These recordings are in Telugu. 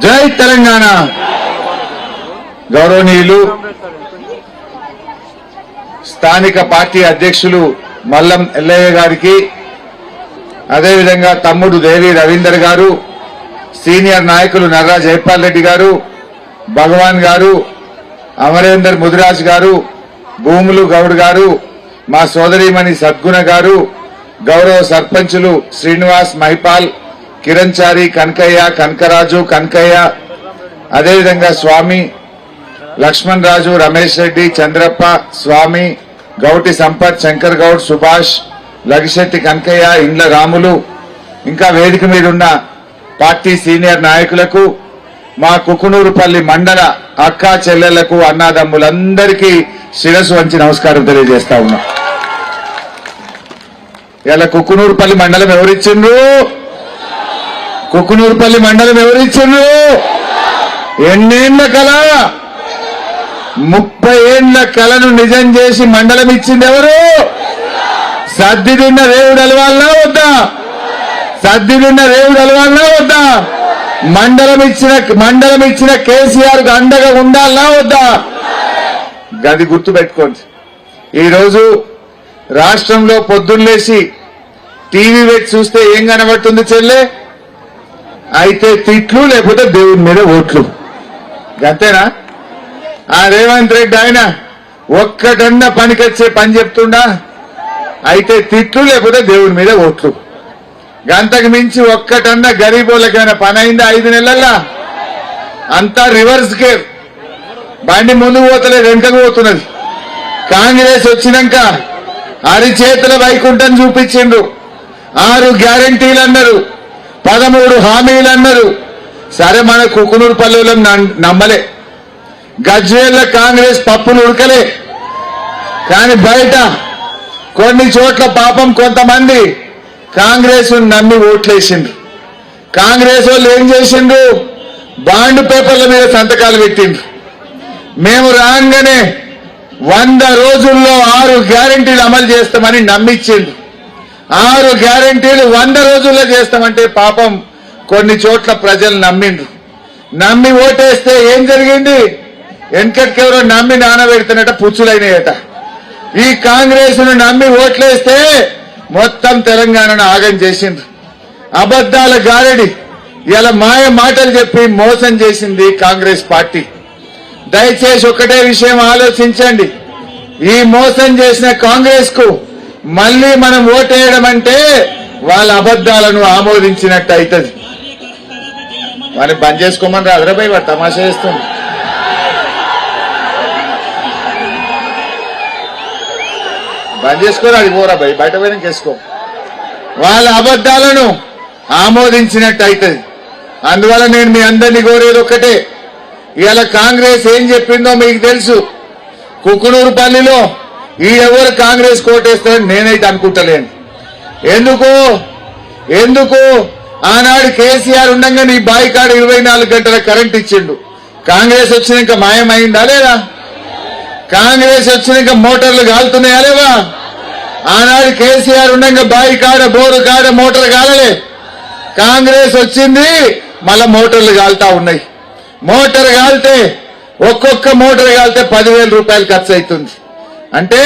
జై తెలంగాణ. గౌరవనీయులు స్థానిక పార్టీ అధ్యక్షులు మల్లం ఎల్లయ్య గారికి, అదేవిధంగా తమ్ముడు దేవి రవీందర్ గారు, సీనియర్ నాయకులు నర్రా జైపాల్ రెడ్డి గారు, భగవాన్ గారు, అమరేందర్ ముదిరాజ్ గారు, భూములు గౌడ్ గారు, మా సోదరీమణి సద్గుణ గారు, గౌరవ సర్పంచులు శ్రీనివాస్ మహిపాల్, కిరణ్ చారి, కనకయ్య, కనకరాజు, కనకయ్య, అదేవిధంగా స్వామి, లక్ష్మణ్ రాజు, రమేష్ రెడ్డి, చంద్రప్ప, స్వామి, గౌటి సంపత్, శంకర్ గౌడ్, సుభాష్, లగిశెట్టి కనకయ్య, ఇండ్ల రాములు, ఇంకా వేదిక మీద ఉన్న పార్టీ సీనియర్ నాయకులకు, మా కుకునూరుపల్లి మండల అక్కా చెల్లెళ్లకు, అన్నాదమ్ములందరికీ శిరస్సు వంచి నమస్కారం తెలియజేస్తా ఉన్నా. ఇలా కుకునూరుపల్లి మండలం ఎవరిచ్చిండ్రు? కుకునూరుపల్లి మండలం ఎవరిచ్చిండ్రు? ఎన్నేళ్ల కళ, 30 ఏళ్ల కళను నిజం చేసి మండలం ఇచ్చింది ఎవరు? సద్ది తిన్న దేవుడు అలవాలనా వద్దా? సద్ది తిన్న దేవుడు అలవాలనా వద్దా? మండలం ఇచ్చిన కేసీఆర్ కు అండగా ఉండాలనా వద్దా? గది గుర్తు పెట్టుకోండి. ఈరోజు రాష్ట్రంలో పొద్దున్నేసి టీవీ పెట్టి చూస్తే ఏం కనబడుతుంది చెల్లె? అయితే తిట్లు, లేకపోతే దేవుడి మీద ఓట్లు. అంతేనా? ఆ రేవంత్ రెడ్డి ఆయన ఒక్కటన్నా పనికొచ్చే పని చెప్తుండా? అయితే తిట్లు, లేకపోతే దేవుడి మీద ఓట్లు. గంతకు మించి ఒక్కటన్నా గరీబోళ్ళకైనా పని అయిందా 5 నెలల్లో? అంతా రివర్స్ గేర్. బండి ముందుకు పోతలేదు, వెంటకు పోతున్నది. కాంగ్రెస్ వచ్చినాక అరిచేతుల వైకుంఠం చూపించిండ్రు. 6 గ్యారంటీలు అన్నారు, 13 హామీలు అన్నారు. సరే, మన కుకునూరుపల్లిలో నమ్మలే. గజ్వేల్ల కాంగ్రెస్ పప్పులు ఉడకలే. కానీ బయట కొన్ని చోట్ల పాపం కొంతమంది కాంగ్రెస్ నమ్మి ఓట్లేసిండ్రు. కాంగ్రెస్ వాళ్ళు ఏం చేసిండ్రు? బాండ్ పేపర్ల మీద సంతకాలు పెట్టిండ్రు. మేము రాగానే 100 రోజుల్లో 6 గ్యారంటీలు అమలు చేస్తామని నమ్మిచ్చిండ్రు. 6 గ్యారంటీలు 100 రోజుల్లో చేస్తామంటే పాపం కొన్ని చోట్ల ప్రజలు నమ్మిండ్రు. నమ్మి ఓటేస్తే ఏం జరిగింది? వెనకటికెవరో నమ్మి నానబెడుతున్నట పుచ్చులైనయట. ఈ కాంగ్రెస్ ను నమ్మి ఓట్లేస్తే మొత్తం తెలంగాణను ఆగం చేసిండ్రు. అబద్దాల గారడి, ఇలా మాయ మాటలు చెప్పి మోసం చేసింది కాంగ్రెస్ పార్టీ. దయచేసి ఒకటే విషయం ఆలోచించండి. ఈ మోసం చేసిన కాంగ్రెస్ కు మళ్లీ మనం ఓటేయడం అంటే వాళ్ళ అబద్దాలను ఆమోదించినట్టు అవుతుంది. వాడిని బంద్ చేసుకోమని రాదురాబాయి, వాడు తమాషా చేస్తుంది. బంద్ చేసుకోరు, అది పోరా భయ్, బయట పోయినా చేసుకో. వాళ్ళ అబద్దాలను ఆమోదించినట్టు అవుతుంది. అందువల్ల నేను మీ అందరినీ కోరేది ఒక్కటే, ఇవాళ కాంగ్రెస్ ఏం చెప్పిందో మీకు తెలుసు. కుకునూరుపల్లిలో ఎవరు కాంగ్రెస్ కోటేస్తారని నేనైతే అనుకుంటలేను. ఎందుకు ఆనాడు కేసీఆర్ ఉండగా నీ బాయికాడ 24 గంటల కరెంట్ ఇచ్చిండు. కాంగ్రెస్ వచ్చినాక మాయమైందా లేదా? కాంగ్రెస్ వచ్చినాక మోటార్లు కాలుతున్నాయా లేవా? ఆనాడు కేసీఆర్ ఉండగా బాయికాడ, బోరు కాడ మోటార్ కాలలే. కాంగ్రెస్ వచ్చింది, మళ్ళా మోటార్లు కాలుతా ఉన్నాయి. మోటార్ కాలితే, ఒక్కొక్క మోటార్ కాలితే 10,000 రూపాయలు ఖర్చు అవుతుంది. అంటే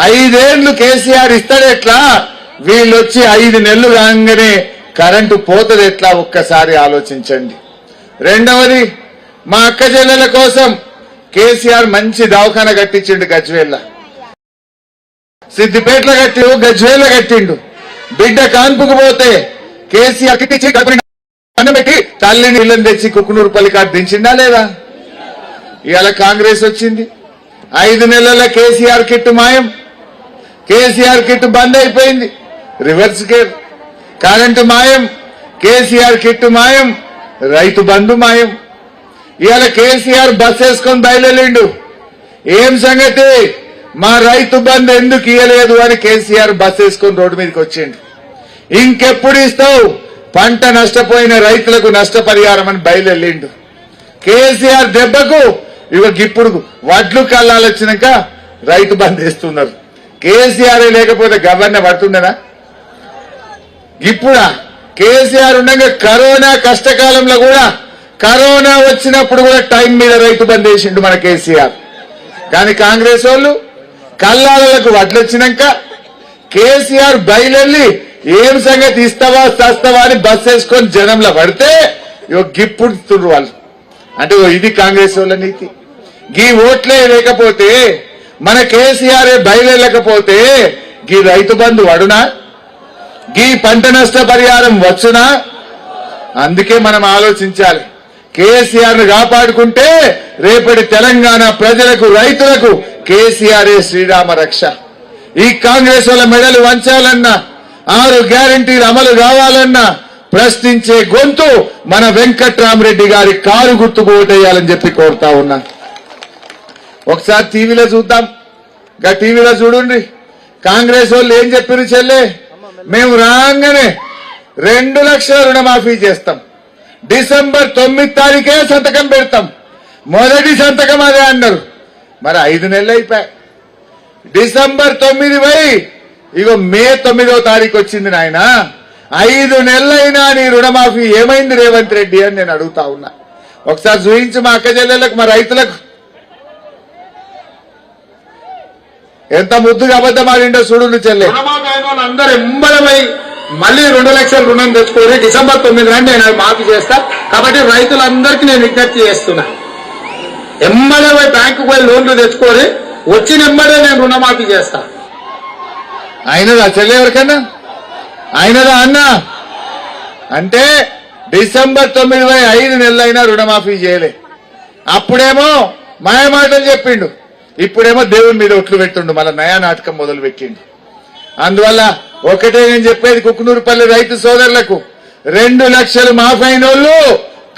5 ఏళ్లు కేసీఆర్ ఇస్తాడు ఎట్లా? వీళ్ళు వచ్చి 5 నెలలు కాగానే కరెంటు పోతుంది ఎట్లా? ఒక్కసారి ఆలోచించండి. రెండవది, మా అక్క చెల్లెల కోసం కేసీఆర్ మంచి దవాఖాన కట్టించిండు. గజ్వేల్ల, సిద్దిపేటలో కట్టిండు, గజ్వేల్ల కట్టిండు. బిడ్డ కాన్పుకు పోతే కేసీఆర్ కిట్టించి పెట్టి తల్లిని ఇళ్ళని తెచ్చి కుకునూరుపల్లి కాడ దించిందా లేదా? ఇవాళ కాంగ్రెస్ వచ్చింది, 5 నెలల కేసీఆర్ కిట్టు మాయం. కేసీఆర్ కిట్టు బంద్ అయిపోయింది. Reverse gear. కరెంటు మాయం, కేసీఆర్ కిట్టు మాయం, రైతు బంధు మాయం. ఇవాళ కేసీఆర్ బస్ వేసుకొని బయలుదేరిండు. ఏం సంగతి? మా రైతు బంధు ఎందుకు ఇయ్యలేదు అని కేసీఆర్ బస్ వేసుకొని రోడ్డు మీదకి వచ్చిండు. ఇంకెప్పుడు ఇస్తావు? పంట నష్టపోయిన రైతులకు నష్టపరిహారం అని బయలుదేరిండు. కేసీఆర్ దెబ్బకు ఇప్పుడు వడ్లు కల్లాలు వచ్చినాక రైతు బంధు వేస్తున్నారు. కేసీఆర్ లేకపోతే గవర్నర్ పడుతుండేనా? ఇప్పుడా కేసీఆర్ ఉండగా కరోనా కష్టకాలంలో కూడా కరోనా వచ్చినప్పుడు కూడా టైం మీద రైతు బంద్ వేసిండు మన కేసీఆర్. కానీ కాంగ్రెస్ వాళ్ళు కల్లాలకు వడ్లొచ్చినాక కేసీఆర్ బయలుల్లి ఏం సంగతి ఇస్తావా చస్తావా అని బస్ వేసుకొని జనంలో పడితే గిప్పుడుతుండ్రు వాళ్ళు. అంటే ఇది కాంగ్రెస్ వాళ్ళ నీతి. గీ ఓట్లే లేకపోతే మన కేసీఆర్ బయలులేకపోతే గీ రైతు బంధు వడునా, గీ పంట నష్ట పరిహారం వచ్చునా? అందుకే మనం ఆలోచించాలి. కేసీఆర్ ను కాపాడుకుంటే రేపటి తెలంగాణ ప్రజలకు రైతులకు కేసీఆరే శ్రీరామ రక్ష. ఈ కాంగ్రెస్ వాళ్ళ మెడలు వంచాలన్నా 6 గ్యారంటీలు అమలు కావాలన్నా ప్రశ్నించే గొంతు మన వెంకట్రామరెడ్డి గారి కారు గుర్తుకు ఓటేయాలని చెప్పి కోరుతా ఉన్నా. ఒకసారి టీవీలో చూద్దాం. టీవీలో చూడండి కాంగ్రెస్ వాళ్ళు ఏం చెప్పారు చెల్లె, మేము రాగానే 2 లక్షల రుణమాఫీ చేస్తాం, డిసెంబర్ 9 తారీఖే సంతకం పెడతాం. మొదటి సంతకం అదే అన్నారు. మరి 5 నెలలు అయిపోయాయి. డిసెంబర్ 9 పోయి ఇగో మే 9వ తారీఖు వచ్చింది నాయన. 5 నెలలైనా నీ రుణమాఫీ ఏమైంది రేవంత్ రెడ్డి అని నేను అడుగుతా ఉన్నా. ఒకసారి చూపించు మా అక్క చెల్లెలకు, మా రైతులకు ఎంత ముద్దుగా అబద్ధం ఆడిండో చూడు చెల్లె. అందరూ ఎంబలమై మళ్ళీ 2 లక్షల రుణం తెచ్చుకొని డిసెంబర్ 9 నాడు నేను మాఫీ చేస్తా. కాబట్టి రైతులందరికీ నేను విజ్ఞప్తి చేస్తున్నా, ఎంబలమై బ్యాంకుకు పోయి లోన్లు తెచ్చుకొని వచ్చిన ఎంబడే నేను రుణమాఫీ చేస్తా. అయినదా చెల్లె ఎవరికన్నా? అయినదా అన్న? అంటే డిసెంబర్ 9 పోయి 5 నెలలైనా రుణమాఫీ చేయలే. అప్పుడేమో మాయమాటలు చెప్పిండు, ఇప్పుడేమో దేవుని మీద ఒట్లు పెట్టిండు, మళ్ళా నయా నాటకం మొదలు పెట్టిండు. అందువల్ల ఒకటే నేను చెప్పేది కుక్కునూరుపల్లి రైతు సోదరులకు, 2 లక్షలు మాఫైన వాళ్ళు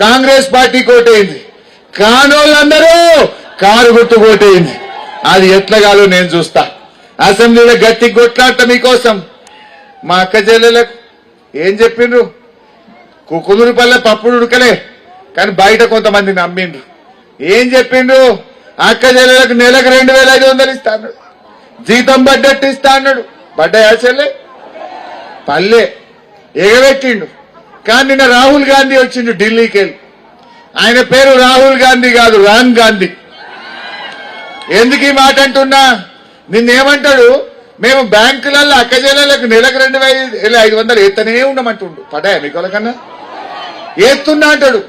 కాంగ్రెస్ పార్టీ కోటైంది, కానోళ్ళందరూ కారు గుర్తు కోటైంది. అది ఎట్లా కాదో నేను చూస్తా. అసెంబ్లీలో గట్టి కొట్లాట మీకోసం. మా అక్క చెల్లెలకు ఏం చెప్పిండ్రు, కుక్కునూరుపల్లి పప్పుడు ఉడకలే కానీ బయట కొంతమంది నమ్మిండ్రు. ఏం చెప్పిండ్రు, అక్క చెల్లెలకు నెలకు 2500 ఇస్తా అన్నాడు, జీతం పడ్డట్టు ఇస్తా అన్నాడు. పడ్డాయా చెల్లె? పల్లె ఎగబెట్టిండు. కానీ నిన్న రాహుల్ గాంధీ వచ్చిండు ఢిల్లీకి వెళ్ళి. ఆయన పేరు రాహుల్ గాంధీ కాదు, రామ్ గాంధీ. ఎందుకు ఈ మాట అంటున్నా, నిన్నేమంటాడు, మేము బ్యాంకులలో అక్క చెల్లెలకు నెలకు 2500 ఎత్తనే ఉండమంటుండు. పడ్డాయా మీకోలకన్నా? ఎత్తున్నా అంటాడు.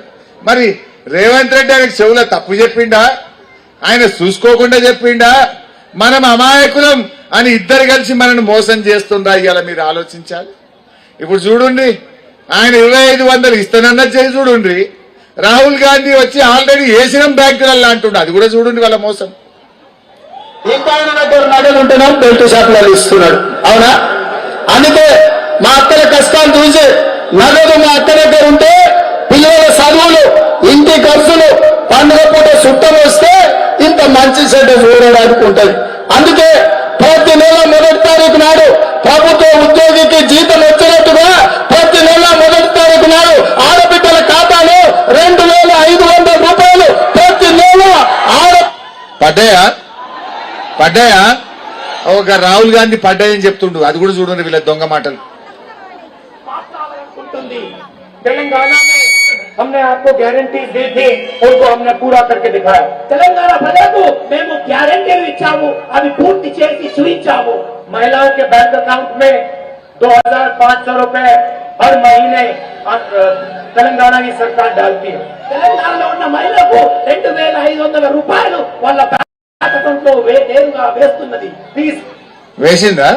మరి రేవంత్ రెడ్డి ఆయనకు చెవుల తప్పు చెప్పిండా, ఆయన చూసుకోకుండా చెప్పిండా, మనం అమాయకులం అని ఇద్దరు కలిసి మనల్ని మోసం చేస్తుందా? ఇవాళ మీరు ఆలోచించాలి. ఇప్పుడు చూడండి, ఆయన 2500 ఇస్తానన్నది చేసి చూడండి. రాహుల్ గాంధీ వచ్చి ఆల్రెడీ వేసినాం బ్యాంకులలో అంటుండే, అది కూడా చూడండి వాళ్ళ మోసం. ఇంకా ఆయన దగ్గర నగలు ఉంటున్నాం, బెల్ట్ షాపులలో ఇస్తున్నాడు. అవునా? అందుకే మా అక్కల కష్టాలు చూసి నగదు మా అక్క దగ్గర ఉంటే పిల్లల చదువులు, ఇంటి ఖర్చులు, పండుగ పూట చుట్టం వస్తే ఇంత మంచి చెడ్డ చూడడానికి ఉంటుంది. అందుకే ప్రతి నెల 1వ తారీఖు నాడు ప్రభుత్వ ఉద్యోగికి జీతం వచ్చినట్టుగా ప్రతి నెల 1వ తారీఖు నాడు ఆడబిడ్డల ఖాతాలో 2500 రూపాయలు ప్రతి నెల పడ్డాయా? ఒక రాహుల్ గాంధీ పడ్డాయని చెప్తుండు, అది కూడా చూడండి వీళ్ళ దొంగ మాటలు. तेलंगाना में हमने आपको गारंटी दी थी, उनको हमने पूरा करके दिखाया. తెలంగాణ ప్రజలకు మేము గ్యారెంటీలు ఇచ్చాము, అవి పూర్తి చేసి చూపించాము. महिलाओं के बैंक अकाउंट में 2500 रुपए हर महीने తెలంగాణ की सरकार डालती है. తెలంగాణలో ఉన్న మహిళలకు 2500 రూపాయలు వాళ్ళ బ్యాంక్ అకౌంట్ లో నేరుగా వేస్తున్నది. వేసిందా?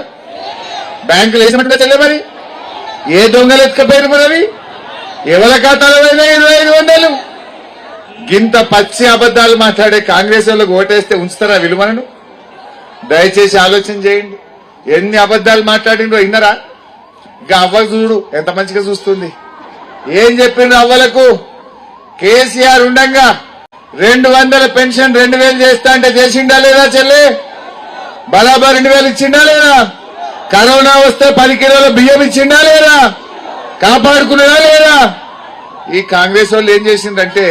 బ్యాంకులు వేసినట్టుగా చెల్లె. మరి ఏ దొంగలు ఎత్తుకపోయారు మరి? ఎవరి ఖాతాలో 2500? గింత పచ్చి అబద్దాలు మాట్లాడే కాంగ్రెస్ వాళ్ళకు ఓటేస్తే ఉంచుతారా విలువలను? దయచేసి ఆలోచన చేయండి. ఎన్ని అబద్దాలు మాట్లాడిండ్రో విన్నరా? ఇంకా అవ్వ చూడు ఎంత మంచిగా చూస్తుంది. ఏం చెప్పిండ్రు అవ్వలకు? కేసీఆర్ ఉండంగా 200 పెన్షన్ 2000 చేస్తా అంటే చేసిండా లేదా చెల్లె? బరాబర్ 2000 ఇచ్చిండా లేదా? కరోనా వస్తే 10 కిలోల బియ్యం ఇచ్చిండా లేదా? కాపాడుకున్నాడా లేదా? ఈ కాంగ్రెస్ వాళ్ళు ఏం చేసిందంటే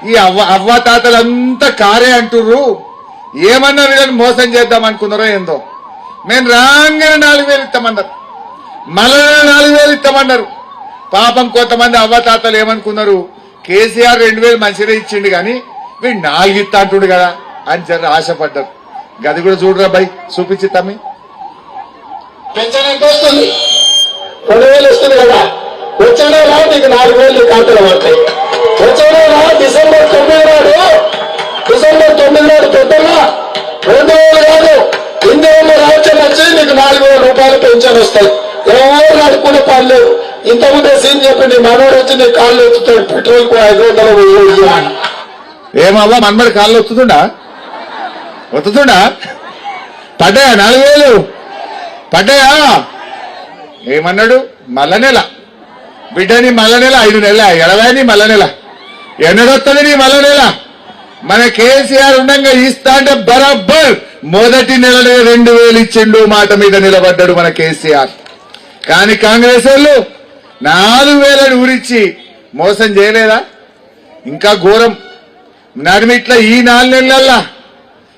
ఈ అవ్వ తాతలంతా కారే అంటుర్రు. ఏమన్నా వీళ్ళని మోసం చేద్దాం అనుకున్నారో ఏందో. మేము రాగానే 4000 ఇస్తామన్నారు, మళ్ళా 4000 ఇస్తామన్నారు. పాపం కొంతమంది అవ్వ తాతలు ఏమనుకున్నారు, కేసీఆర్ 2000 మంచిగా ఇచ్చిండు కానీ వీడు 4 ఇస్తా అంటుడు కదా అని జర ఆశపడ్డారు. గది కూడా చూడరా బై, చూపించి తమ్మి. పెన్షన్ ఎంత వస్తుంది? 2000 వస్తుంది కదా. వచ్చే నెల నీకు 4000 ఖాతాలో పడతాయి. వచ్చే నెల డిసెంబర్ 9 నాడు పెద్దగా 2000 కాదు, ఇందులో రాజ్యం వచ్చి నీకు 4000 రూపాయలు పెన్షన్ వస్తాయి. ఎవరు అడుక్కునే పని లేదు. ఇంతకుముందే సీన్ చెప్పండి, మనోడు వచ్చి నీ కాళ్ళు ఎత్తుతాడు పెట్రోల్ కు 500 అని. ఏమవ్వా మన్మడి కాళ్ళు వస్తుందా? పడ్డాయా 4000 పడ్డాయా? ఏమన్నాడు? మల్ల నెల బిడ్డని మల్ల నెల 5 నెలల ఎడవాని మల్ల నెల ఎన్నడొస్తుంది నీ మల్ల నెల? మన కేసీఆర్ ఉండగా ఇస్తా అంటే బరాబర్ మొదటి నెలనే 2000 ఇచ్చిండు. మాట మీద నిలబడ్డాడు మన కేసీఆర్. కానీ కాంగ్రెస్ వాళ్ళు 4000 ఊరిచ్చి మోసం చేయలేదా? ఇంకా ఘోరం. నడిమిట్లా ఈ 4 నెలలల్లా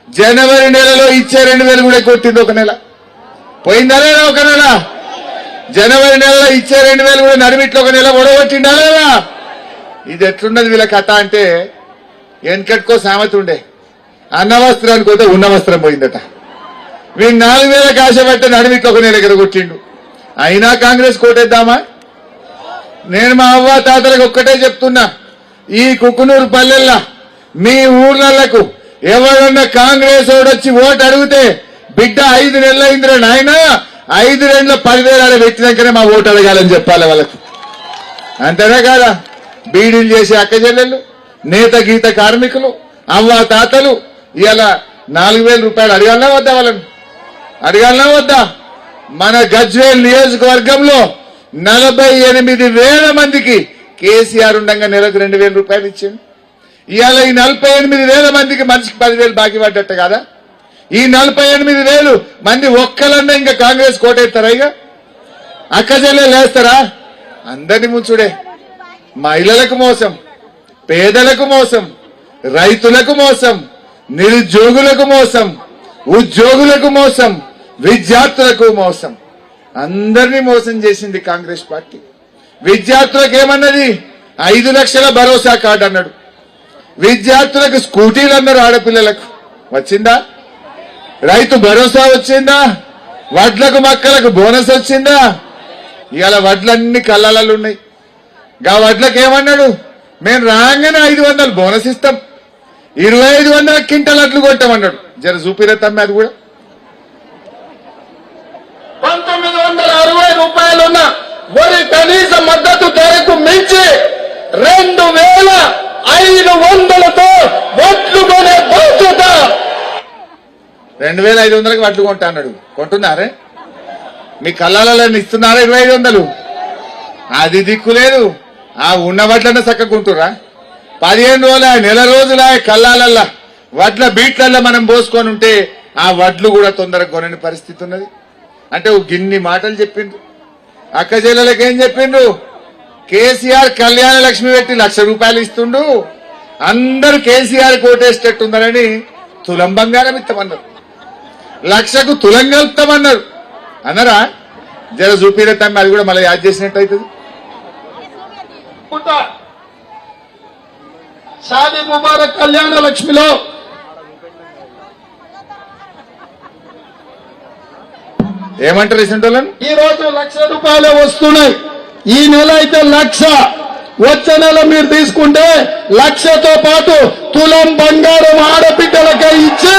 జనవరి నెలలో ఇచ్చే 2000 కూడా కొట్టింది. ఒక నెల పోయిందా లేదా? ఒక నెల జనవరి నెలలో ఇచ్చే 2000 కూడా నడిమిట్లో ఒక నెల ఒడగొట్టిందా లేదా? ఇది ఎట్లున్నది వీళ్ళ కథ అంటే, వెనకట్టుకో సామెత ఉండే, అన్న వస్త్రానికి పోతే ఉన్న వస్త్రం పోయిందట. వీళ్ళు 4000 ఆశ పట్టే నడిమిట్లో ఒక నెల ఎగరగొట్టిండు. అయినా కాంగ్రెస్ కోటేద్దామా? నేను మా అవ్వ తాతలకు ఒక్కటే చెప్తున్నా, ఈ కుకునూరు పల్లెల్లా మీ ఊర్లకు ఎవరన్నా కాంగ్రెస్ వచ్చి ఓటు అడిగితే, బిడ్డ 5 నెలలు అయిందిరా నాయన, 5 నెలల 10,000 పెట్టినాకనే మా ఓటు అడగాలని చెప్పాలి వాళ్ళకు. అంతేనా కాదా? బీడీలు చేసే అక్క చెల్లెళ్ళు, నేత గీత కార్మికులు, అవ్వ తాతలు ఇలా 4000 రూపాయలు అడగాలనా వద్దా? వాళ్ళని అడగాలనా వద్దా? మన గజ్వేల్ నియోజకవర్గంలో 48,000 మందికి కేసీఆర్ ఉండగా నెలకు 2,000 రూపాయలు ఇచ్చింది. ఇవాళ ఈ 48,000 మందికి మనిషికి 10,000 బాకీ పడ్డట్టు కదా? ఈ 48,000 మంది ఒక్కలన్నా ఇంకా కాంగ్రెస్ కోటెత్తారా? ఇక అక్క చెల్లెలు వేస్తారా? అందరినీ ముంచుడే. మహిళలకు మోసం, పేదలకు మోసం, రైతులకు మోసం, నిరుద్యోగులకు మోసం, ఉద్యోగులకు మోసం, విద్యార్థులకు మోసం, అందరినీ మోసం చేసింది కాంగ్రెస్ పార్టీ. విద్యార్థులకు ఏమన్నది? 5 లక్షల భరోసా కార్డు అన్నాడు. విద్యార్థులకు స్కూటీలు అన్నారు. ఆడపిల్లలకు వచ్చిందా? రైతు భరోసా వచ్చిందా? వడ్లకు మక్కలకు బోనస్ వచ్చిందా? ఇవాళ వడ్లన్నీ కళ్ళలలో ఉన్నాయి. గా వడ్లకు ఏమన్నాడు? మేము రాగానే 500 బోనస్ ఇస్తాం, 2500 క్వింటల్ అట్లు కొట్టామన్నాడు. జర చూపిరే తమ్మి అది కూడా. 1960 రూపాయలున్న వరి కనీస మద్దతు ధరకు మించి 2500తో వడ్లు కొనే బాధ్యత. 2500కి వడ్లు కొంటా అన్నాడు. కొంటున్నారే? మీ కళ్ళాలలో ఇస్తున్నారా 2500? అది దిక్కులేదు. ఆ ఉన్న వడ్లన్న చక్కకుంటురా? 15 రోజుల నెల రోజుల కళ్ళాలల్లా వడ్ల బీట్లల్లో మనం పోసుకొని ఉంటే ఆ వడ్లు కూడా తొందరగా కొనని పరిస్థితి ఉన్నది. అంటే గిన్ని మాటలు చెప్పిండు. అక్క చెల్లెలకు ఏం చెప్పిండు? కేసీఆర్ కళ్యాణ లక్ష్మి పెట్టి 1,00,000 రూపాయలు ఇస్తుండు, అందరూ కేసీఆర్ కోటేసేటట్టుందని తులం బంగారం ఇస్తామన్నారు. 1,00,000కు తులం కలుపుతామన్నారు. అన్నారా? జర చూపిరే తమ్మి, అది కూడా మళ్ళీ యాడ్ చేసినట్టు అవుతుంది. షాదీ ముబారక్ కళ్యాణ లక్ష్మిలో ఏమంటారు రీసెంట్లను? ఈ రోజు 1,00,000 రూపాయలు వస్తున్నాయి. ఈ నెల అయితే 1,00,000, వచ్చే నెల మీరు తీసుకుంటే 1,00,000తో పాటు తులం బంగారం ఆడబిడ్డలకే ఇచ్చే.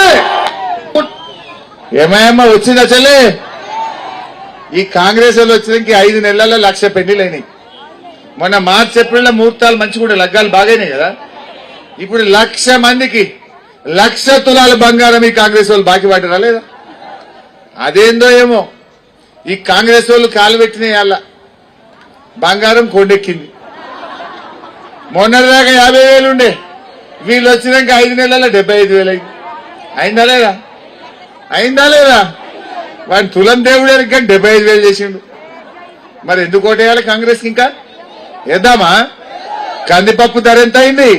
ఏమేమో వచ్చిందా చెల్లి? ఈ కాంగ్రెస్ వాళ్ళు వచ్చినాక 5 నెలల్లో 1,00,000 పెళ్లిలైనాయి. మొన్న మార్చి ఏప్రిల్లో ముహూర్తాలు మంచిగా లగ్గాలు బాగాయినాయి కదా. ఇప్పుడు 1,00,000 మందికి 1,00,000 తులాల బంగారం ఈ కాంగ్రెస్ వాళ్ళు బాకీ పడ్డారా లేదా? అదేందో ఏమో ఈ కాంగ్రెస్ వాళ్ళు కాలు పెట్టినాయి. అల్ల బంగారం కొండెక్కింది. మొన్నటిదాకా 50,000 ఉండే, వీళ్ళు వచ్చినాక 5 నెలల్లో 75,000 అయింది. అయిందా లేదా? అయిందా లేదా? వాడిని తులం దేవుడానికి కానీ 75,000 చేసిండు. మరి ఎందుకు ఓటేయాలి కాంగ్రెస్? ఇంకా వేద్దామా? కందిపప్పు ధర ఎంత అయింది?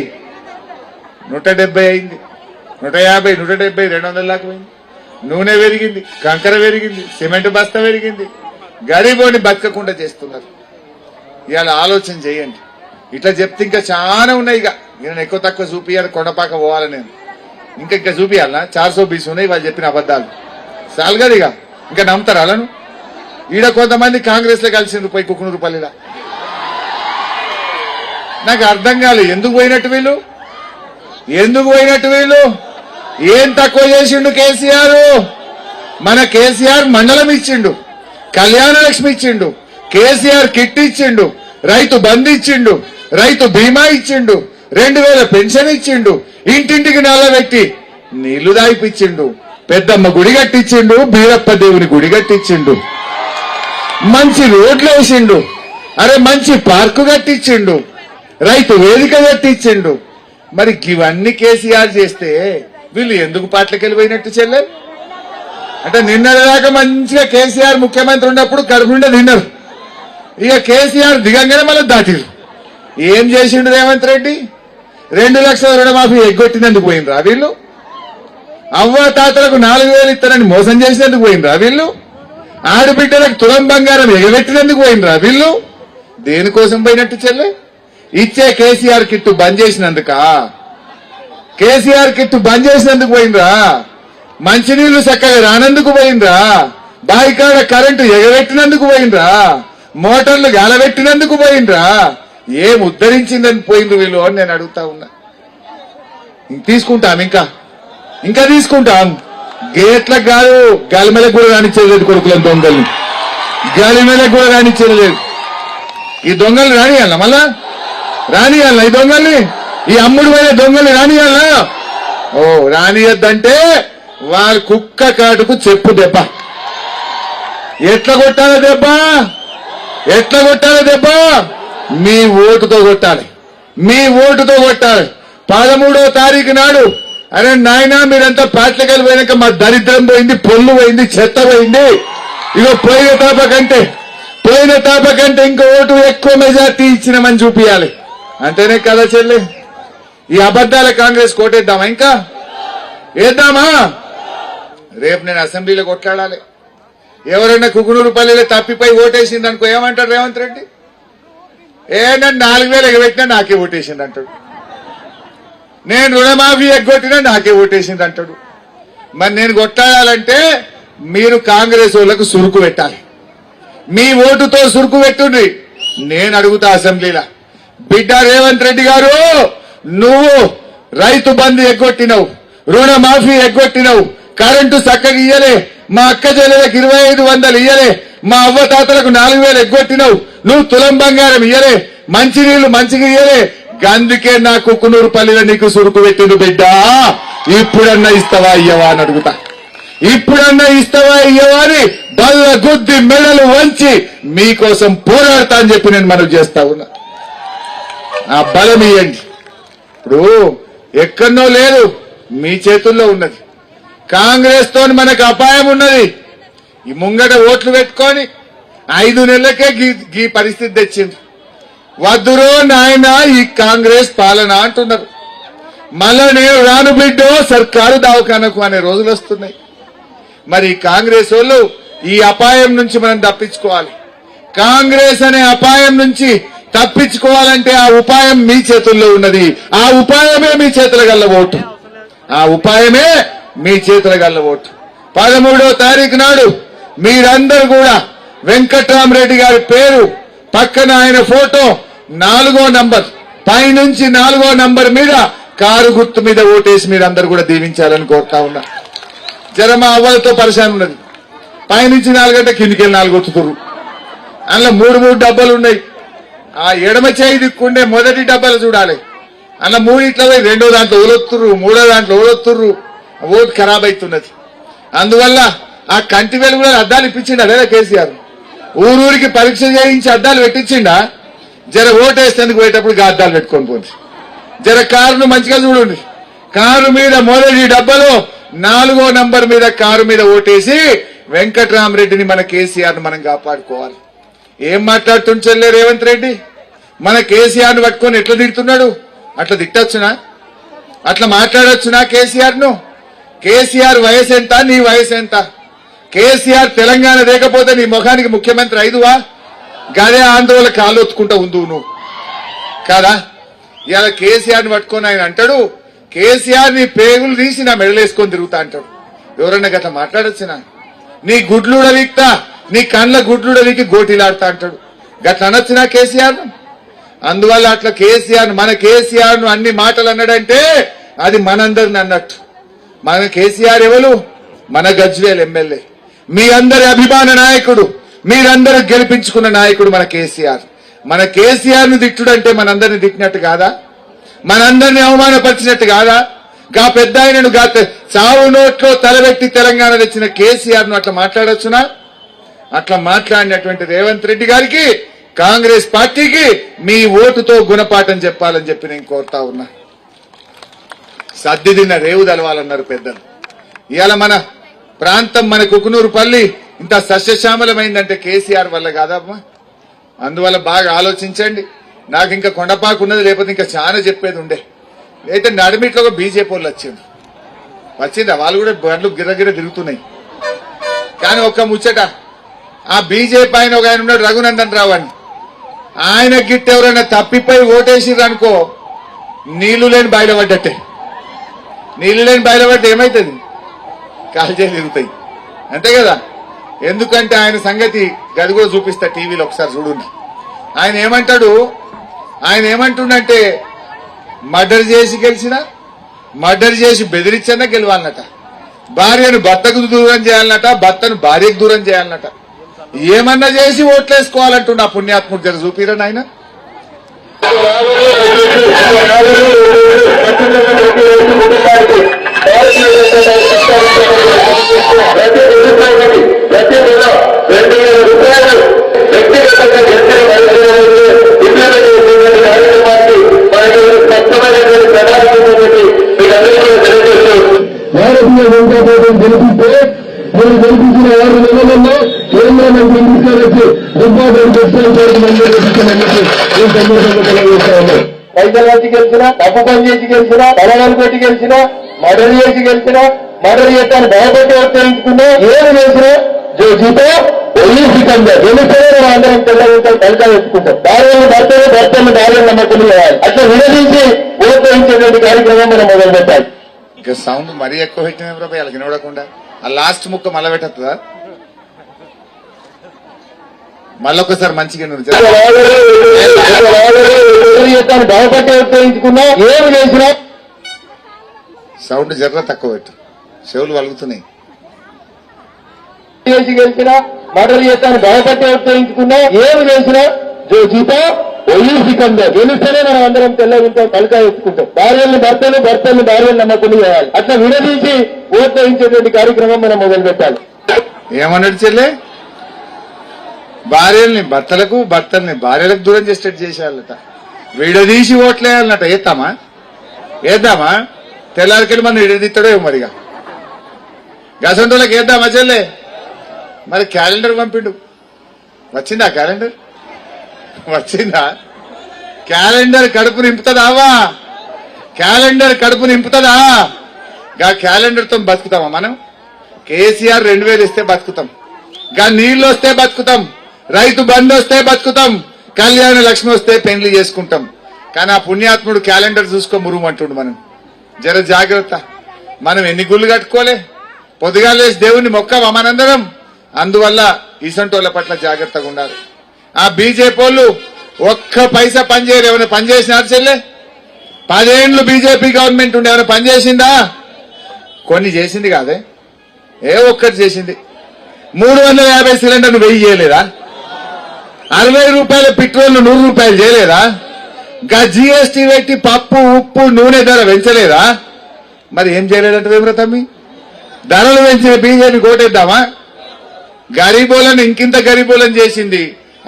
170 అయింది, 150, 170, 200 దాకా పోయింది. నూనె పెరిగింది, కంకర పెరిగింది, సిమెంట్ బస్తా పెరిగింది. గరీబోని బతకకుండా చేస్తున్నారు. ఇవాళ ఆలోచన చేయండి. ఇట్లా చెప్తే ఇంకా చాలా ఉన్నాయి. ఇక నేను ఎక్కువ తక్కువ చూపియాలి, కొండపాక పోవాలి నేను. ఇంకా చూపియాలనా? 420 ఉన్నాయి వాళ్ళు చెప్పిన అబద్ధాలు. చాలు కదా ఇక. ఇంకా నమ్ముతారు అలాను. ఈడ కొంతమంది కాంగ్రెస్ లో కలిసిండ్రు పోయి కుకునూరుపల్లిలా. నాకు అర్థం కాలేదు ఎందుకు పోయినట్టు వీళ్ళు, ఏం తక్కువ చేసిండు కేసీఆర్? మన కేసీఆర్ మండలం ఇచ్చిండు, కళ్యాణ లక్ష్మి ఇచ్చిండు, కేసీఆర్ కిట్ ఇచ్చిండు, రైతు బంధు ఇచ్చిండు, రైతు బీమా ఇచ్చిండు, 2000 పెన్షన్ ఇచ్చిండు, ఇంటింటికి నల్లబెట్టి నీళ్లు దాయిపిచ్చిండు, పెద్దమ్మ గుడి కట్టించిండు, బీరప్ప దేవుని గుడి కట్టించిండు, మంచి రోడ్లు వేసిండు, అరే మంచి పార్కు కట్టించిండు, రైతు వేదిక కట్టించిండు. మరి ఇవన్నీ కేసీఆర్ చేస్తే వీళ్ళు ఎందుకు పాటలకెళ్ళి పోయినట్టు చెల్లె? అంటే నిన్నటిదాకా మంచిగా కేసీఆర్ ముఖ్యమంత్రి ఉన్నప్పుడు కడుపుండే తిన్నారు. ఇక కేసీఆర్ దిగంగానే మళ్ళీ దాటిరు. ఏం చేసిండు రేవంత్ రెడ్డి? 2 లక్షల రుణమాఫీ ఎగ్గొట్టినందుకు పోయినరా వీళ్ళు? అవ్వ తాతలకు 4000 ఇస్తారని మోసం చేసినందుకు పోయినరా వీళ్ళు? ఆడబిడ్డలకు తులం బంగారం ఎగబెట్టినందుకు పోయినరా వీళ్ళు? దేనికోసం పోయినట్టు చెల్లె? ఇచ్చే కేసీఆర్ కిట్టు బంద్ చేసినందుక? కేసీఆర్ కిట్టు బంద్ చేసినందుకు పోయినరా? మంచినీళ్లు చక్కగా రానందుకు పోయినరా? బాయికాడ కరెంటు ఎగబెట్టినందుకు పోయినరా? మోటార్లు గాలబెట్టినందుకు పోయినరా? ఏం ఉద్ధరించిందని పోయింది వీళ్ళు అని నేను అడుగుతా ఉన్నా. తీసుకుంటాం, ఇంకా తీసుకుంటాం. గేట్లకు కాదు, గలిమెలకు కూడా రానిచ్చేది కొడుకులను, దొంగల్ని గలిమెలకు కూడా రానిచ్చేది లేదు. ఈ దొంగలు రానియాల, మళ్ళా రానియాల ఈ దొంగల్ని, ఈ అమ్ముడు పోయిన దొంగల్ని రానియాలా? ఓ రానియద్దంటే వాళ్ళ కుక్క కాటుకు చెప్పు దెబ్బ. ఎట్లా కొట్టాలి దెబ్బ? మీ ఓటుతో కొట్టాలి, 13వ తారీఖు నాడు. అరే నాయనా మీరంతా పాటలకెళ్ళి పోయినాక మా దరిద్రం పోయింది, పొల్లు పోయింది, చెత్త పోయింది. ఇగో పోయిన తాప కంటే ఇంకో ఓటు ఎక్కువ మెజార్టీ ఇచ్చినామని చూపియాలి. అంతేనే కదా చెల్లి? ఈ అబద్దాల కాంగ్రెస్ కోటేద్దామా? ఇంకా వేద్దామా? రేపు నేను అసెంబ్లీలో కొట్లాడాలి. ఎవరైనా కుకునూరుపల్లిలో తప్పిపోయి ఓటేసింది అనుకో, ఏమంటాడు రేవంత్ రెడ్డి? నన్ను 4000 ఎగబెట్టినా నాకే ఓటేసింది అంటాడు. నేను రుణమాఫీ ఎగ్గొట్టినా నాకే ఓటేసింది అంటాడు. మరి నేను కొట్లాడాలంటే మీరు కాంగ్రెస్ వాళ్ళకు సురుకు పెట్టాలి. మీ ఓటుతో సురుకు పెట్టుండ్రి. నేను అడుగుతా అసెంబ్లీలో, బిడ్డ రేవంత్ రెడ్డి గారు, నువ్వు రైతు బంధు ఎగ్గొట్టినవు, రుణమాఫీ ఎగ్గొట్టినవు, కరెంటు చక్కగా ఇయ్యలే, మా అక్క చెల్లెలకు 2500 ఇయ్యలే, మా అవ్వ తాతలకు 4000 ఎగ్గొట్టినవు, నువ్వు తులం బంగారం ఇయ్యలే, మంచినీళ్లు మంచిగా ఇయ్యలే. గందుకే నా కుకునూరుపల్లిలో నీకు సురుకు పెట్టిండు బిడ్డ. ఇప్పుడన్నా ఇస్తావా ఇయ్యవా అని అడుగుతా. అని బల్ల గుద్ది మెడలు వంచి మీకోసం పోరాడతా అని చెప్పి నేను మనవి చేస్తా ఉన్నా. ఆ బలం ఇయ్యండి. ఇప్పుడు ఎక్కడనో లేదు, మీ చేతుల్లో ఉన్నది. కాంగ్రెస్ తో మనకు అపాయం ఉన్నది. ఈ ముంగట ఓట్లు పెట్టుకొని 5 నెలలకే ఈ పరిస్థితి తెచ్చింది. వద్దురో నాయన ఈ కాంగ్రెస్ పాలన అంటున్నారు. మళ్ళా నేను రాను బిడ్డో సర్కారు దవాఖానకు అనే రోజులు వస్తున్నాయి. మరి కాంగ్రెస్ వాళ్ళు ఈ అపాయం నుంచి మనం తప్పించుకోవాలి. కాంగ్రెస్ అనే అపాయం నుంచి తప్పించుకోవాలంటే ఆ ఉపాయం మీ చేతుల్లో ఉన్నది. ఆ ఉపాయమే మీ చేతుల గల్ల ఓటు. 13వ తారీఖు నాడు మీరందరూ కూడా వెంకట్రామరెడ్డి గారి పేరు పక్కన ఆయన ఫోటో 4వ నంబర్ పైనుంచి 4వ నంబర్ మీద కారు గుర్తు మీద ఓటేసి మీరందరూ కూడా దీవించాలని కోరుతా ఉన్నా. జరమా అవ్వలతో పరిశాన్ ఉన్నది. పైనుంచి 4 గంట కిందికి వెళ్ళి 4 ఒత్తుతురు. అందులో 3 డబ్బాలు ఉన్నాయి. ఆ ఎడమ చేయి దిక్కుండే మొదటి డబ్బాలు చూడాలి. అందులో 3 ఇట్లా పోయి 2వ దాంట్లో ఓలొత్తుర్రు, 3వ దాంట్లో ఓలొత్తుర్రు. ఓటు ఖరాబ్ అవుతున్నది. అందువల్ల ఆ కంటి వెలుగు కూడా అద్దాలు ఇప్పించిండా లేదా కేసీఆర్? ఊరూరికి పరీక్ష చేయించి అద్దాలు పెట్టించిండా? జర ఓటేసేందుకు పోయేటప్పుడు అద్దాలు పెట్టుకొని పోండి. జర కారును మంచిగా చూడండి. కారు మీద మొదటి డబ్బాలో 4వ నంబర్ మీద కారు మీద ఓటేసి వెంకట్రామరెడ్డిని మన కేసీఆర్ ను మనం కాపాడుకోవాలి. ఏం మాట్లాడుతుంటే రేవంత్ రెడ్డి మన కేసీఆర్ ను పట్టుకొని ఎట్లా తిడుతున్నాడు? అట్లా తిట్టొచ్చునా? అట్లా మాట్లాడొచ్చునా కేసీఆర్ ను? కేసీఆర్ వయసు ఎంత, నీ వయసు ఎంత? కేసీఆర్ తెలంగాణ లేకపోతే నీ ముఖానికి ముఖ్యమంత్రి అయిదువా? గదే ఆందోళన కాలు ఒత్తుకుంటా ఉండు నువ్వు. కాదా? ఇవాళ కేసీఆర్ ని పట్టుకొని ఆయన అంటాడు, కేసీఆర్ ని పేగులు తీసి నా మెడలేసుకొని తిరుగుతా అంటాడు. ఎవరన్నా గట్లా మాట్లాడొచ్చునా? నీ గుడ్లుడ వీక్తా, నీ కండ్ల గుడ్లుడ వీకి గోటీలాడుతా అంటాడు. గట్లా అనొచ్చునా కేసీఆర్ ను? అందువల్ల అట్లా కేసీఆర్ మన కేసీఆర్ ను అన్ని మాటలు అన్నాడంటే అది మనందరిని అన్నట్టు. మన కేసీఆర్ ఎవరు? మన గజ్వేల్ ఎమ్మెల్యే, మీ అందరి అభిమాన నాయకుడు, మీరందరూ గెలిపించుకున్న నాయకుడు మన కేసీఆర్. మన కేసీఆర్ ను తిట్టుడంటే మనందరిని తిట్టినట్టు కాదా? మనందరినీ అవమానపరిచినట్టు కాదా? గా పెద్ద ఆయనను గా చావు నోట్లో తలబెట్టి తెలంగాణ తెచ్చిన కేసీఆర్ ను అట్లా మాట్లాడొచ్చునా? అట్లా మాట్లాడినటువంటి రేవంత్ రెడ్డి గారికి, కాంగ్రెస్ పార్టీకి మీ ఓటుతో గుణపాఠం చెప్పాలని చెప్పి నేను కోరుతా ఉన్నా. సర్ది తిన్న రేవు తెలవాలన్నారు పెద్దలు. ఇవాళ మన ప్రాంతం, మన కుకునూరుపల్లి ఇంత సస్యశ్యామలమైందంటే కేసీఆర్ వల్ల కాదమ్మా. అందువల్ల బాగా ఆలోచించండి. నాకు ఇంకా కొండపాకు ఉన్నది, లేకపోతే ఇంకా చాలా చెప్పేది ఉండే. అయితే నడిమిట్లో ఒక బీజేపీ వాళ్ళు వచ్చిందా? వాళ్ళు కూడా బండ్లు గిర్రగిర్ర తిరుగుతున్నాయి. కానీ ఒక్క ముచ్చట, ఆ బీజేపీ ఆయన ఒక ఆయన ఉన్నాడు, రఘునందన్ రావు అని. ఆయన గిట్ట ఎవరైనా తప్పిపోయి ఓటేసిర్రు అనుకో, నీళ్లు లేని బయలుపడ్డట్టే. నీళ్లు లేని బయలుపడ్డ ఏమైతుంది? కాల్చేలు తిరుగుతాయి, అంతే కదా. ఎందుకంటే ఆయన సంగతి గదిగో చూపిస్తా టీవీలో, ఒకసారి చూడండి. ఆయన ఏమంటుండంటే మర్డర్ చేసి గెలిచినా, మర్డర్ చేసి బెదిరించన్నా గెలవాలన్నట. భార్యను భర్తకు దూరం చేయాలన్నట, భర్తను భార్యకు దూరం చేయాలన్నట. ఏమన్నా చేసి ఓట్లేసుకోవాలంటున్నా పుణ్యాత్ముడు. జర చూపిరని ఆయన భారతీయ జనతా పార్టీ గెలిపిస్తే మీరు గెలిపించిన 6 నెలల్లో కేంద్ర మంత్రి తీసుకొచ్చి పైసలు వచ్చి గెలిచినా, తప్పు పని చేసి గెలిచినా, తలవాళ్ళు పెట్టి గెలిచినా, మర్డర్ చేసి గెలిచినా, మర్డర్ చేస్తాను భయపడి ఉత్తరించుకున్నా, ఏమి చేసినా జీతో సిద్ధంగా గెలిస్తేనే మనం అందరం తెల్లగా ఫలితాలు ఎత్తుకుంటాం. భార్యను భర్తను భార్యను నమ్మకం చేయాలి. అట్లా విడదీసి ఓట్లేయించేటువంటి కార్యక్రమం మనం మొదలు పెట్టాలి. ఇంకా సౌండ్ మరీ ఎక్కువ పెట్టిన వాళ్ళకి వినవడకుండా ఆ లాస్ట్ ముక్క మళ్ళా పెట్టద్దా? మళ్ళొకసారి మంచిగా భయపట్టి ఉత్తరించుకున్నా, ఏమి చేసినా సౌండ్ జర్ర తక్కువ పెట్టు, చెవులు వలుగుతున్నాయి. చేసి గెలిచినా, మర్డర్ చేస్తాను భయపట్టి ఉత్తరించుకున్నా, ఏమి చేసినా జీతో సిద్ధంగా గెలిస్తేనే మనం అందరం తెల్లగుంటాం, ఫలితాలు ఎత్తుకుంటాం. భార్యను భర్తను భార్యను నమ్మకం చేయాలి. అట్లా విడదీసి ఓట్లేయించేటువంటి కార్యక్రమం మనం మొదలు పెట్టాలి. ఏమన్నాడు చెల్లె? భార్యల్ని భర్తలకు, భర్తల్ని భార్యలకు దూరం చేసేటట్టు చేసేయాలట, విడదీసి ఓట్లేయాలన్నట. వేద్దామా? తెల్లారికెళ్ళి మనం విడదీస్తాడో ఏమో మరిగా. గసంటోళ్ళకి వేద్దామా చెల్లె? మరి క్యాలెండర్ పంపిండు. వచ్చిందా క్యాలెండర్? వచ్చిందా? క్యాలెండర్ కడుపు నింపుతుందావా? క్యాలెండర్ కడుపు నింపుతుందా? గా క్యాలెండర్ తో బతుకుతామా మనం? కేసీఆర్ 2000 ఇస్తే బతుకుతాం, గా నీళ్లు వస్తే బతుకుతాం, రైతు బంధు వస్తే బతుకుతాం, కళ్యాణ లక్ష్మి వస్తే పెళ్లి చేసుకుంటాం. కానీ ఆ పుణ్యాత్ముడు క్యాలెండర్ చూసుకో మురుమంటుండు. మనం జర జాగ్రత్త. మనం ఎన్ని గుళ్ళు కట్టుకోలే, పొద్దుగా లేసి దేవుణ్ణి మొక్కవా మనందరం? అందువల్ల ఇసంటోళ్ల పట్ల జాగ్రత్తగా ఉండాలి. ఆ బీజేపీ వాళ్ళు ఒక్క పైసా పనిచేయరు. ఏమైనా పనిచేసినారు చెల్లె? 10 ఏళ్లు బీజేపీ గవర్నమెంట్ ఉండే ఏమైనా పనిచేసిందా? కొన్ని చేసింది కాదే, ఒక్కటి చేసింది. 350 సిలిండర్ను 1000 చేయలేదా? 60 రూపాయల పెట్రోల్ 100 రూపాయలు చేయలేదా? గా జీఎస్టీ పెట్టి పప్పు, ఉప్పు, నూనె ధర పెంచలేదా? మరి ఏం చేయలేదంటే ఏమ్రతమ్మి? ధరలు పెంచిన బీజేపీ కోటేద్దామా? గరీబోలను ఇంకింత గరీబోలను చేసింది.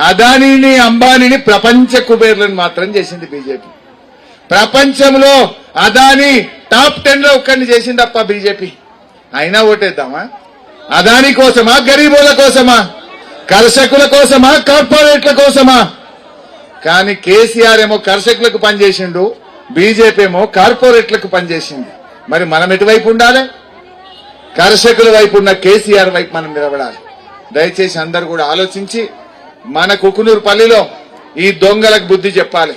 అదానీని, అంబానీని ప్రపంచ కుబేర్లను మాత్రం చేసింది బీజేపీ. ప్రపంచంలో అదానీ టాప్ 10 లో ఒక్కడిని చేసింది తప్ప బీజేపీ. అయినా ఓటేద్దామా? అదానీ కోసమా, గరీబోల కోసమా, కర్షకుల కోసమా, కార్పొరేట్ల కోసమా? కానీ కేసీఆర్ ఏమో కర్షకులకు పనిచేసిండు, బీజేపీ ఏమో కార్పొరేట్లకు పనిచేసింది. మరి మనం ఎటువైపు ఉండాలి? కర్షకుల వైపు ఉన్న కేసీఆర్ వైపు మనం నిలబడాలి. దయచేసి అందరూ కూడా ఆలోచించి మన కుకునూరుపల్లిలో ఈ దొంగలకు బుద్ధి చెప్పాలి.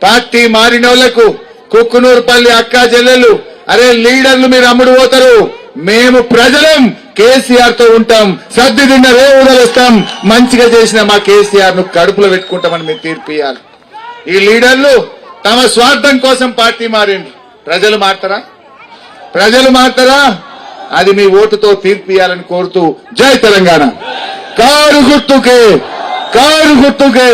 పార్టీ మారినోళ్లకు కుక్కునూరుపల్లి అక్కా చెల్లెలు అరే లీడర్లు మీరు అమ్ముడు పోతారు, మేము ప్రజలం కేసీఆర్ తో ఉంటాం, సర్ది తిన్న రేవుదలుస్తాం, మంచిగా చేసిన మా కేసీఆర్ ను కడుపులో పెట్టుకుంటామని మీరు తీర్పు ఇయ్యాలి. ఈ లీడర్లు తమ స్వార్థం కోసం పార్టీ మారిండ్రు. ప్రజలు మారుతారా? ప్రజలు మారుతారా? అది మీ ఓటుతో తీర్పు ఇయ్యాలని కోరుతూ జై తెలంగాణ. కారు గుర్తుకే, కారు గుర్తుకే.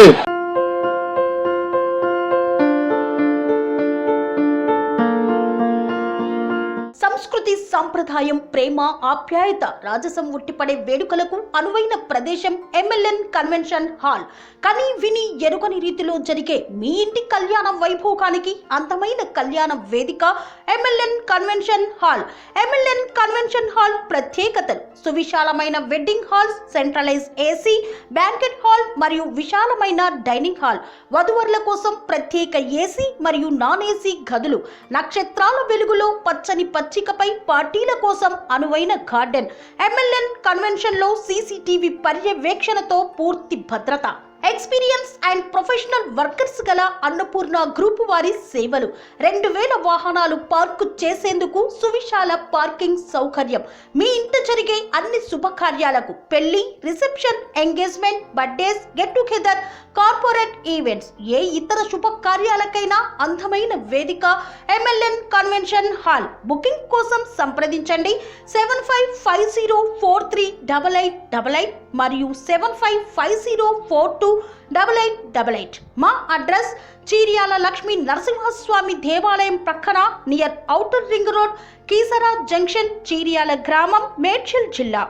సంస్కృతి, సంప్రదాయం, ప్రేమ, ఆప్యాయత, రాజసం ఉట్టిపడే వేడుకలకు అనువైన ప్రదేశం MLN కన్వెన్షన్ హాల్. కని విని ఎరుగని రీతిలో జరిగే మీ ఇంటి కళ్యాణ వైభోగానికి అందమైన కళ్యాణ వేదిక MLN convention hall. MLN convention hall ప్రత్యేకతలు: సువిశాలమైన wedding halls, centralise AC, banquet hall మరియు విశాలమైన డైనింగ్ హాల్. వధువరుల కోసం ప్రత్యేక AC మరియు నాన్ AC గదులు. నక్షత్రాల వెలుగులో పచ్చని పచ్చికపై పార్టీల కోసం అనువైన గార్డెన్. MLN కన్వెన్షన్ లో CCTV పర్యవేక్షణతో పూర్తి భద్రత. ఎక్స్పీరియన్స్ అండ్ ప్రొఫెషనల్ వర్కర్స్ గల అన్నపూర్ణ గ్రూప్ వారి సేవలు. 2000 వాహనాలు పార్కు చేసేందుకు సువిశాల పార్కింగ్ సౌకర్యం. మీ ఇంట జరిగే అన్ని శుభకార్యాలకు, పెళ్లి, reception, engagement, birthdays, get together, corporate events, ఏ ఇతర శుభకార్యాలకైనా అందమైన వేదిక MLN కన్వెన్షన్ హాల్. బుకింగ్ కోసం సంప్రదించండి 7550438888 మరియు 7550428888. మా అడ్రస్ చీర్యాల లక్ష్మీ నరసింహస్వామి దేవాలయం ప్రక్కన, near outer ring road, Keesara junction, Cheeryal గ్రామం, మేడ్చల్ జిల్లా.